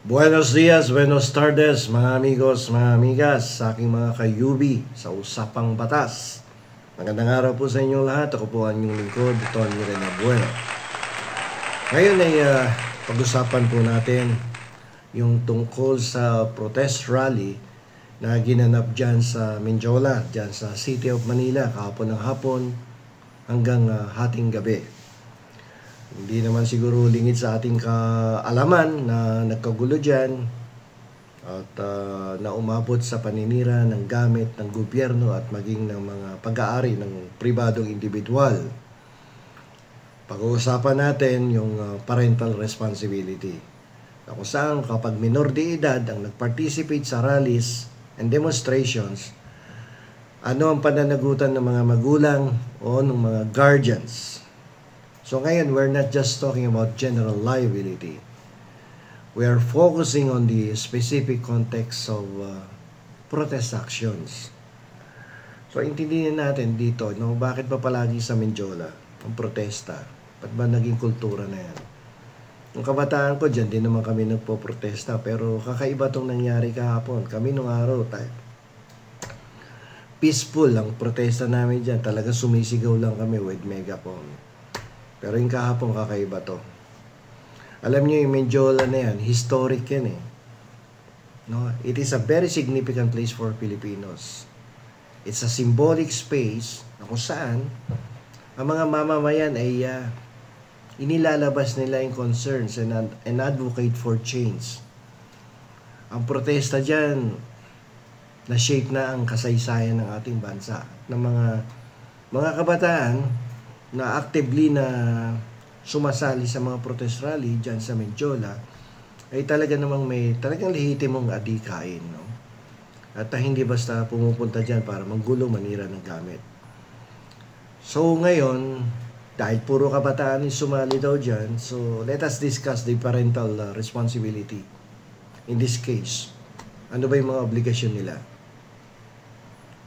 Buenos dias, buenos tardes, mga amigos, mga amigas, sa aking mga kayubi sa Usapang Batas. Magandang araw po sa inyong lahat. Ako po ang inyong lingkod, Tony Rena Bueno. Ngayon ay pag-usapan po natin yung tungkol sa protest rally na ginanap dyan sa Menjola, dyan sa City of Manila, kahapon ng hapon hanggang hating gabi. Hindi naman siguro lingid sa ating kaalaman na nagkagulo dyan at na umabot sa paninira ng gamit ng gobyerno at maging ng mga pag-aari ng pribadong individual. Pag-uusapan natin yung parental responsibility. Kung saan kapag minor de edad ang nag-participate sa rallies and demonstrations, ano ang pananagutan ng mga magulang o ng mga guardians. So ngayon, we're not just talking about general liability. We are focusing on the specific context of protest actions. So intindihin natin dito, no, bakit ba palagi sa Menjola ang protesta? Ba't ba naging kultura na yan? Yung kabataan ko, dyan din naman kami nagpo-protesta. Pero kakaiba tong nangyari kahapon. Kami nung araw, peaceful ang protesta namin dyan. Talaga sumisigaw lang kami with megaphone. Pero yung kahapon, kakaiba to. Alam niyo yung Menjola na yan, historic yan eh. No? It is a very significant place for Filipinos. It's a symbolic space na kung saan ang mga mamamayan ay inilalabas nila yung concerns and advocate for change. Ang protesta dyan, na-shape na ang kasaysayan ng ating bansa. Ng mga kabataan, na actively na sumasali sa mga protest rally dyan sa Menjola ay talaga namang may talagang lehitimong adikain, no? At hindi basta pumupunta dyan para manggulo, manira ng gamit. So ngayon, dahil puro kabataan yung sumali daw dyan, so let us discuss the parental responsibility. In this case, ano ba yung mga obligasyon nila?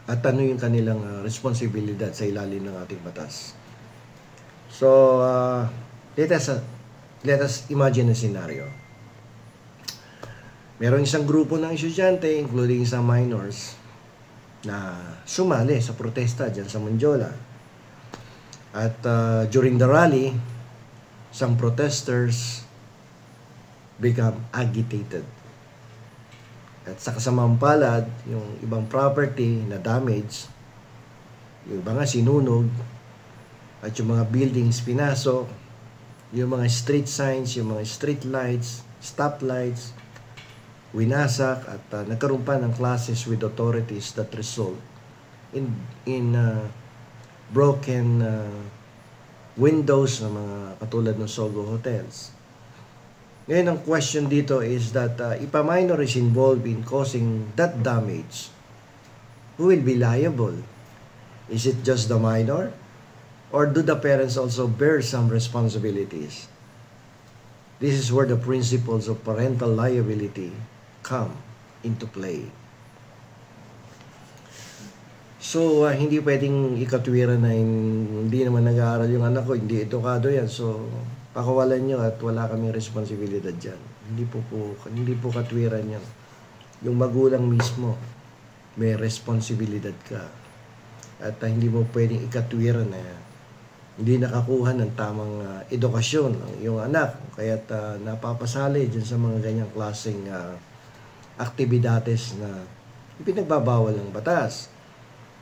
At ano yung kanilang responsibilidad sa ilalim ng ating batas? So, let us imagine a scenario. Merong isang grupo ng estudyante, including some minors, na sumali sa protesta dyan sa Menjola. At during the rally, some protesters become agitated. At sa kasamang palad, yung ibang property na damage, yung iba nga sinunog, at yung mga buildings pinasok, yung mga street signs, yung mga street lights, stop lights, winasak at nagkaroon pa ng clashes with authorities that result in broken windows ng mga katulad ng Sogo hotels. Ngayon ang question dito is that if a minor is involved in causing that damage, who will be liable? Is it just the minor? Or do the parents also bear some responsibilities? This is where the principles of parental liability come into play. So, hindi pwedeng ikatwiran na hindi naman nag-aaral yung anak ko, hindi edukado yan. So, pakawalan nyo at wala kaming responsibilidad dyan. Hindi po katwiran yan. Yung magulang mismo, may responsibilidad ka. At hindi mo pwedeng ikatwiran na yan. Hindi nakakuha ng tamang edukasyon ang iyong anak, kaya't napapasali dyan sa mga ganyang klaseng aktibidades na ipinagbabawal ng batas.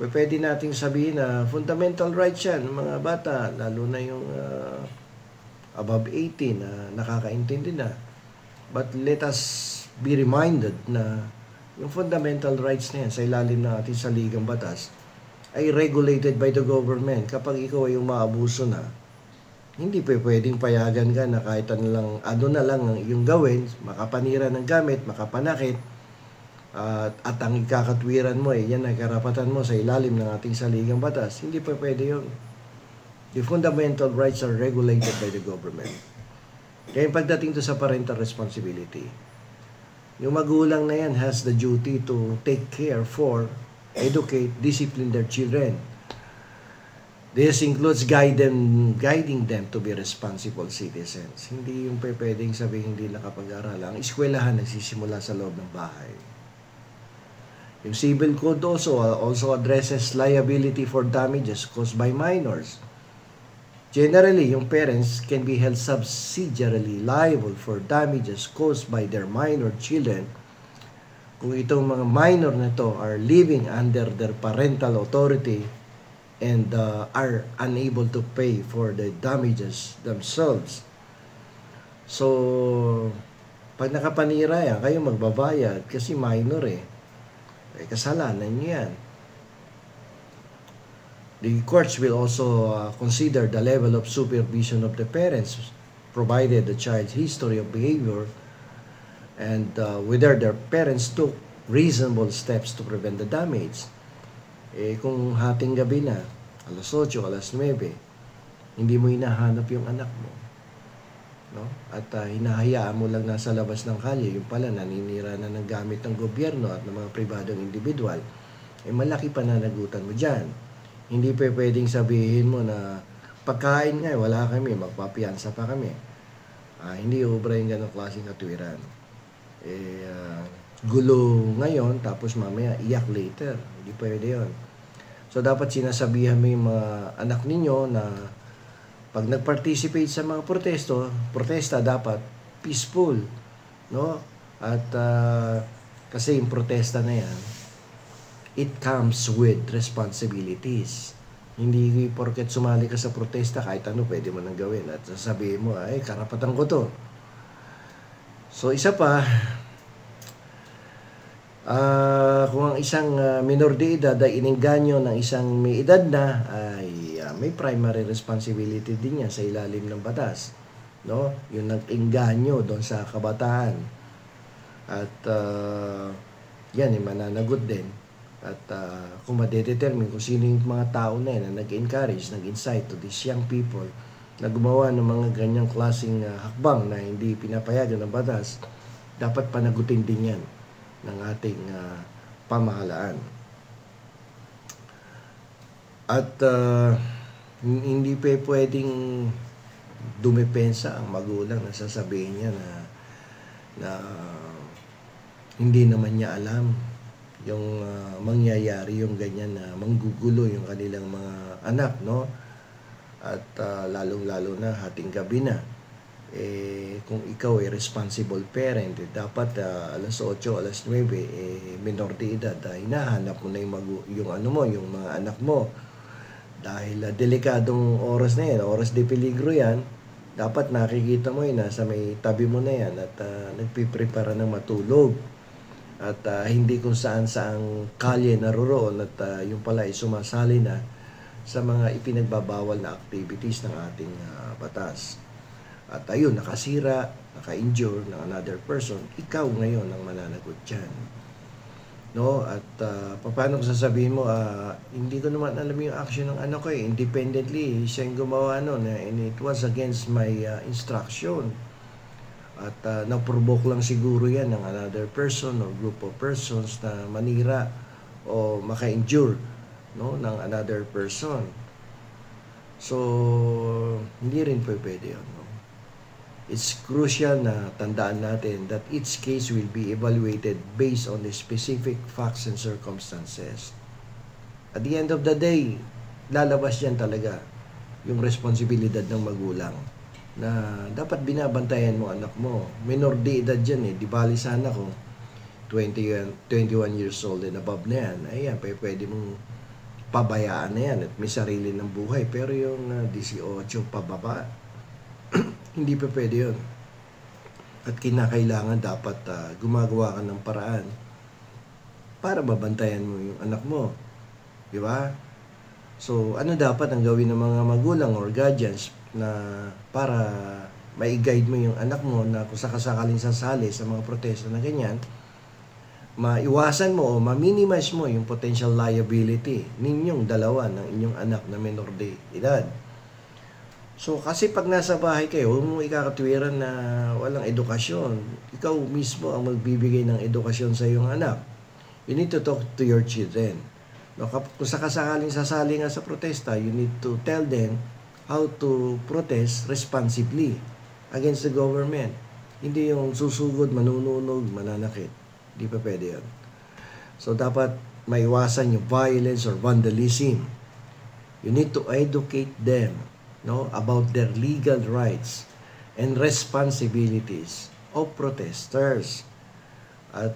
Pwede nating sabihin na fundamental rights yan ng mga bata, lalo na yung above 18 na nakakaintindi na. But let us be reminded na yung fundamental rights na yan sa ilalim ng ating saligang batas ay regulated by the government. Kapag ikaw ay umaabuso na, hindi pwedeng payagan ka na kahit ano na lang yung gawin, makapanira ng gamit, makapanakit, at ang ikakatwiran mo yan ay karapatan mo sa ilalim ng ating saligang batas. Hindi pwede yun. The fundamental rights are regulated by the government. Kaya pagdating to sa parental responsibility, yung magulang na yan has the duty to take care for educate, discipline their children. This includes guiding them to be responsible citizens. Hindi yung pwedeng sabihin hindi nakapag-aral. Ang eskwelahan nagsisimula sa loob ng bahay. Yung civil code also addresses liability for damages caused by minors. Generally, yung parents can be held subsidiarily liable for damages caused by their minor children kung itong mga minor na to are living under their parental authority and are unable to pay for the damages themselves. So, pag nakapanira yan, kayo magbabayad kasi minor kasalanan nyo yan. The courts will also consider the level of supervision of the parents, provided the child's history of behavior, and whether their parents took reasonable steps to prevent the damage. Kung hating gabi na, alas 8, alas 9, hindi mo hinahanap yung anak mo, no? At hinahayaan mo lang nasa labas ng kalye, yung pala naninira na ng gamit ng gobyerno at ng mga pribadong individual, malaki pananagutan mo dyan. Hindi pwedeng sabihin mo na pagkain nga, wala kami, magpapiyansa pa kami. Hindi obra yung ganong klaseng katwiran. Gulo ngayon, tapos mamaya iyak later. Hindi pwede yun. So, dapat sinasabihan mo yung mga anak ninyo na pag nag-participate sa mga protesta dapat peaceful, no? At kasi yung protesta na yan, it comes with responsibilities. Hindi porket sumali ka sa protesta, kahit ano pwede mo nang gawin. At sasabihin mo, ay, karapatan ko to. So, isa pa, kung ang isang minor de edad ay inengganyo ng isang may edad na, ay may primary responsibility din yan sa ilalim ng batas, no? Yung nag-engganyo doon sa kabataan. At yan ay mananagot din. At kung madedetermine kung sino yung mga tao na yan na nag-encourage, nag-incite to these young people na gumawa ng mga ganyang klaseng hakbang na hindi pinapayagan ng batas, dapat panagutin din yan ng ating pamahalaan. At hindi pwedeng dumepensa ang magulang na sasabihin niya na hindi naman niya alam yung mangyayari, yung ganyan na manggugulo yung kanilang mga anak, no? At lalong-lalo na hating gabi na. Kung ikaw ay responsible parent, dapat alas 8, alas 9, minor de edad, hinahanap mo na yung mga anak mo. Dahil delikadong oras na yan, oras de peligro yan, dapat nakikita mo yun, nasa may tabi mo na yan at nagpiprepara ng matulog. At hindi kung saan-saang kalye naroroon at yung pala ay sumasali na sa mga ipinagbabawal na activities ng ating batas. At ayun, nakasira, naka-injure ng another person, ikaw ngayon ang mananagot dyan. No? At paano kung sasabihin mo, hindi ko naman alam yung action ng anak ko independently, siya yung gumawa nun, and it was against my instruction. At na-provoke lang siguro yan ng another person or group of persons na manira o maka-injure, no, ng another person. So, hindi rin pwede yun. No? It's crucial na tandaan natin that each case will be evaluated based on the specific facts and circumstances. At the end of the day, lalabas yan talaga yung responsibilidad ng magulang na dapat binabantayan mo anak mo. Minor de edad yan di bali sana kung 21 years old and above na yan, ayan, pwede mong pabayaan na yan at may sarili ng buhay. Pero yung 18 pababa, hindi pa pwede yun. At kinakailangan dapat gumagawa ka ng paraan para mabantayan mo yung anak mo. Di ba? So, ano dapat ang gawin ng mga magulang or guardians na para mai-guide mo yung anak mo na kung sakasakaling sasali sa mga protesta na ganyan, maiwasan mo o ma-minimize mo yung potential liability ninyong dalawa ng inyong anak na minor de edad. So, kasi pag nasa bahay kayo, huwag mo ikakatwiran na walang edukasyon. Ikaw mismo ang magbibigay ng edukasyon sa iyong anak. You need to talk to your children. No, kung sakasakaling sasali nga sa protesta, you need to tell them how to protest responsibly against the government. Hindi yung susugod, manununog, mananakit. Hindi pa pwede yan. So, dapat maiwasan yung violence or vandalism. You need to educate them, no, about their legal rights and responsibilities of protesters. At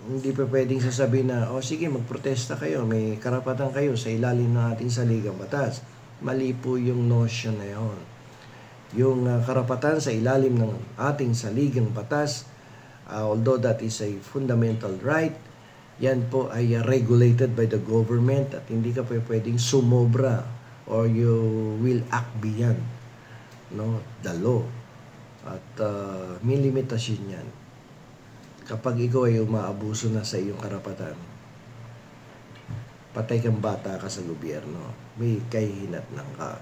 hindi pa pwedeng sasabihin na, sige, magprotesta kayo, may karapatan kayo sa ilalim ng ating saligang batas. Mali po yung notion na yun. Yung karapatan sa ilalim ng ating saligang batas, although that is a fundamental right, yan po ay regulated by the government at hindi ka pa pwedeng sumobra or you will act beyond, no, the law. At may limitasyon yan. Kapag ikaw ay umaabuso na sa iyong karapatan, patay kang bata ka sa gobyerno. May kahihinatnan ka.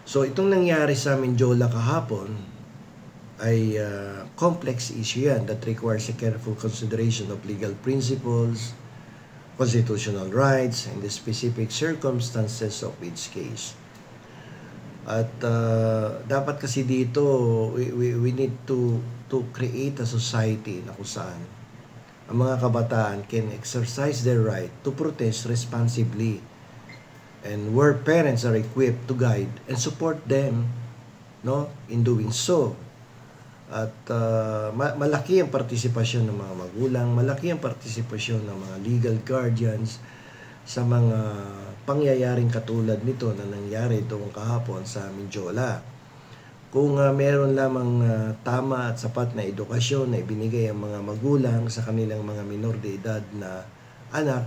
So, itong nangyari sa Mindiola kahapon ay complex issue yan that requires a careful consideration of legal principles, constitutional rights, and the specific circumstances of each case. At dapat kasi dito, we need to create a society na kung saan ang mga kabataan can exercise their right to protest responsibly, and where parents are equipped to guide and support them, no, in doing so. At malaki ang partisipasyon ng mga magulang, malaki ang partisipasyon ng mga legal guardians sa mga pangyayaring katulad nito na nangyari itong kahapon sa Mindiola. Kung meron lamang tama at sapat na edukasyon na ibinigay ang mga magulang sa kanilang mga minor de edad na anak,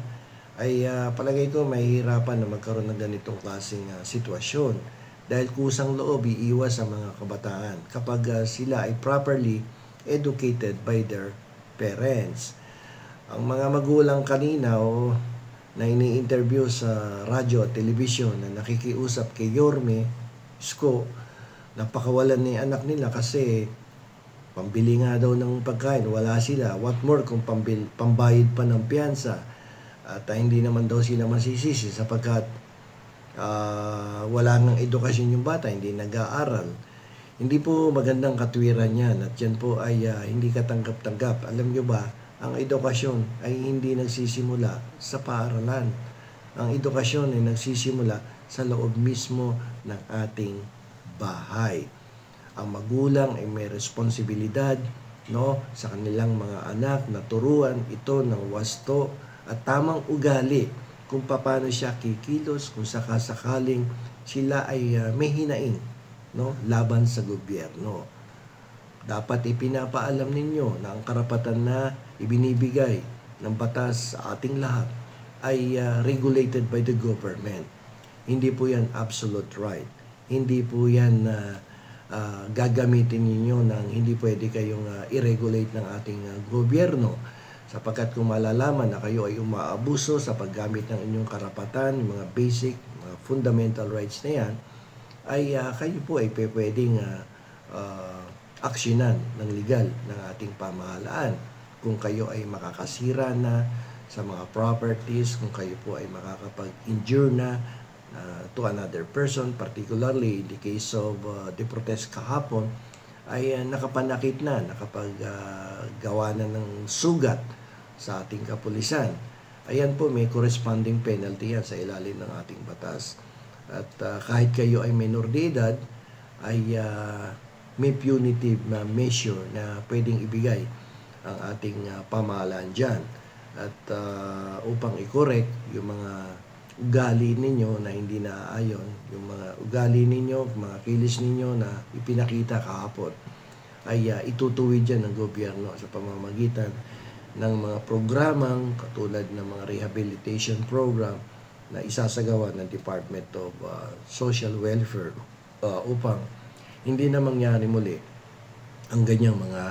ay palagay ko mahihirapan na magkaroon ng ganitong klaseng sitwasyon. Dahil kusang loob iiwas sa mga kabataan kapag sila ay properly educated by their parents. Ang mga magulang kanina na ini-interview sa radyo at telebisyon na nakikiusap kay Yorme Isko, napakawalan ni anak nila kasi pambili nga daw ng pagkain, wala sila. What more kung pambayad pa ng piyansa. At hindi naman daw sila masisisi sapagkat wala nang edukasyon yung bata, hindi nag-aaral. Hindi po magandang katwiran yan at yan po ay hindi katanggap-tanggap. Alam nyo ba, ang edukasyon ay hindi nagsisimula sa paaralan. Ang edukasyon ay nagsisimula sa loob mismo ng ating bahay. Ang magulang ay may responsibilidad, no, sa kanilang mga anak na turuan ito ng wasto at tamang ugali kung paano siya kikilos kung sakasakaling sila ay may hinaing, no, laban sa gobyerno. Dapat ipinapaalam ninyo na ang karapatan na ibinibigay ng batas sa ating lahat ay regulated by the government. Hindi po yan absolute right. Hindi po yan gagamitin ninyo ng hindi pwede kayong i-regulate ng ating gobyerno. Sapagkat kung malalaman na kayo ay umaabuso sa paggamit ng inyong karapatan, yung mga basic, mga fundamental rights na yan, ay kayo po ay pwedeng aksyonan ng legal ng ating pamahalaan. Kung kayo ay makakasira na sa mga properties, kung kayo po ay makakapag-injure na to another person, particularly in the case of the protest kahapon, ay nakapanakit na, nakapaggawa na ng sugat sa ating kapulisan. Ayan po, may corresponding penalty yan sa ilalim ng ating batas. At kahit kayo ay minor de edad, ay may punitive measure na pwedeng ibigay ang ating pamahalaan dyan. At upang i-correct yung mga ugali ninyo na hindi naaayon, yung mga ugali ninyo, mga kilos ninyo na ipinakita kahapon, ay itutuwid dyan ng gobyerno sa pamamagitan ng mga programang katulad ng mga rehabilitation program na isasagawa ng Department of Social Welfare upang hindi na mangyari muli ang ganyang mga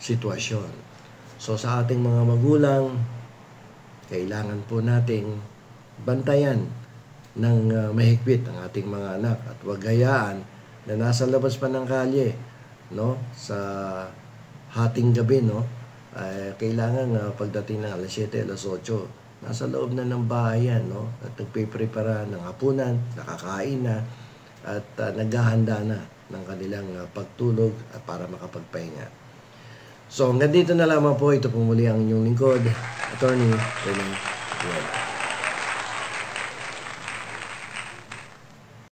sitwasyon. So sa ating mga magulang, kailangan po nating bantayan ng mahigpit ang ating mga anak at huwag hayaan na nasa labas pa ng kalye, no, sa hating gabi, no, Kailangan pagdating ng alas 7, alas 8, nasa loob na ng bahay yan, no? At nagpe-prepara ng hapunan, nakakain na, at naghahanda na ng kanilang pagtulog para makapagpahinga. So hanggang dito na lamang po. Ito po muli ang inyong lingkod, Attorney Rene Buena.